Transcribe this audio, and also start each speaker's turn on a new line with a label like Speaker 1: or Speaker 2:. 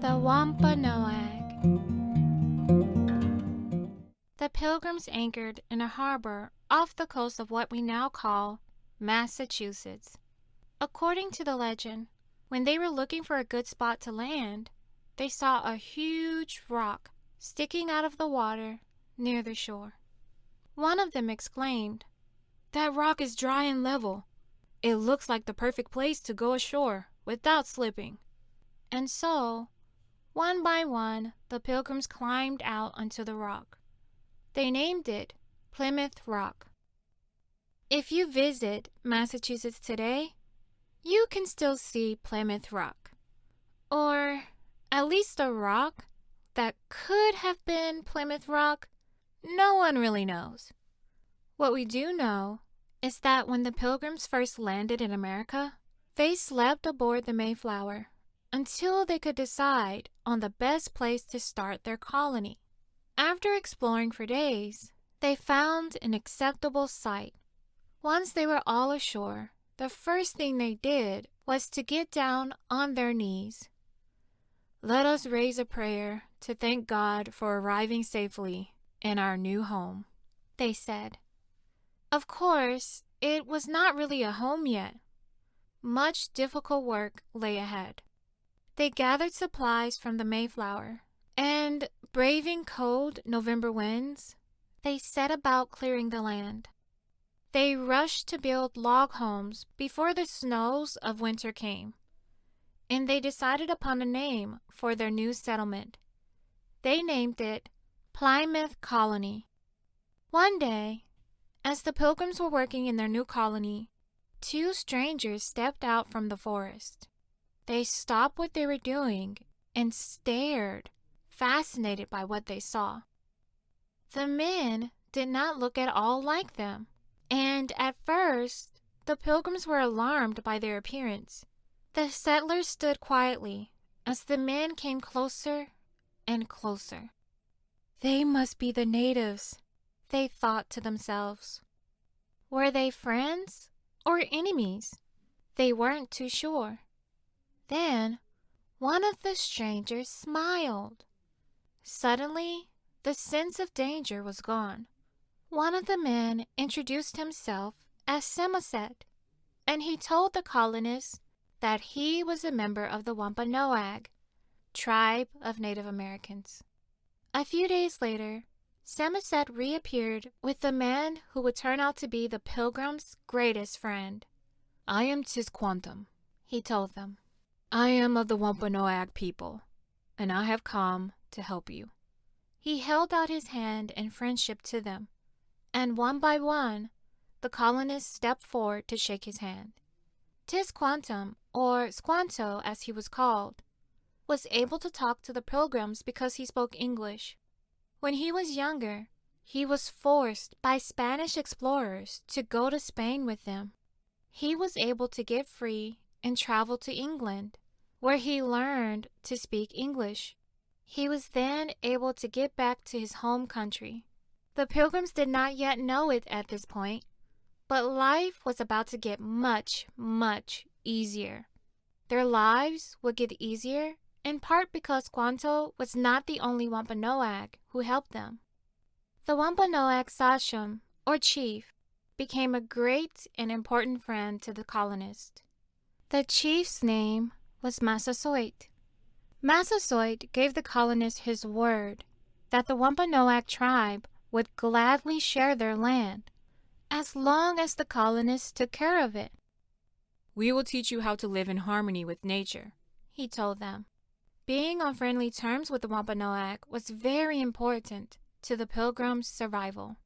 Speaker 1: The Wampanoag. The Pilgrims anchored in a harbor off the coast of what we now call Massachusetts. According to the legend, when they were looking for a good spot to land, they saw a huge rock sticking out of the water near the shore. One of them exclaimed, "That rock is dry and level. It looks like the perfect place to go ashore without slipping." And so, one by one, the Pilgrims climbed out onto the rock. They named it Plymouth Rock. If you visit Massachusetts today, you can still see Plymouth Rock. Or at least a rock that could have been Plymouth Rock. No one really knows. What we do know is that when the Pilgrims first landed in America, they slept aboard the Mayflower until they could decide on the best place to start their colony. After exploring for days, they found an acceptable site. Once they were all ashore, the first thing they did was to get down on their knees. "Let us raise a prayer to thank God for arriving safely in our new home," they said. Of course, it was not really a home yet. Much difficult work lay ahead. They gathered supplies from the Mayflower, and braving cold November winds, they set about clearing the land. They rushed to build log homes before the snows of winter came, and they decided upon a name for their new settlement. They named it Plymouth Colony. One day, as the Pilgrims were working in their new colony, two strangers stepped out from the forest. They stopped what they were doing and stared, fascinated by what they saw. The men did not look at all like them, and at first, the Pilgrims were alarmed by their appearance. The settlers stood quietly as the men came closer and closer. "They must be the natives," they thought to themselves. Were they friends or enemies? They weren't too sure. Then, one of the strangers smiled. Suddenly, the sense of danger was gone. One of the men introduced himself as Samoset, and he told the colonists that he was a member of the Wampanoag, tribe of Native Americans. A few days later, Samoset reappeared with the man who would turn out to be the Pilgrims' greatest friend. "I am Tisquantum," he told them. "I am of the Wampanoag people, and I have come to help you." He held out his hand in friendship to them, and one by one, the colonists stepped forward to shake his hand. Tisquantum, or Squanto as he was called, was able to talk to the Pilgrims because he spoke English. When he was younger, he was forced by Spanish explorers to go to Spain with them. He was able to get free and travel to England, where he learned to speak English. He was then able to get back to his home country. The Pilgrims did not yet know it at this point, but life was about to get much, much easier. Their lives would get easier in part because Squanto was not the only Wampanoag who helped them. The Wampanoag sachem, or chief, became a great and important friend to the colonists. The chief's name was Massasoit. Massasoit gave the colonists his word that the Wampanoag tribe would gladly share their land as long as the colonists took care of it. "We will teach you how to live in harmony with nature," he told them. Being on friendly terms with the Wampanoag was very important to the Pilgrims' survival.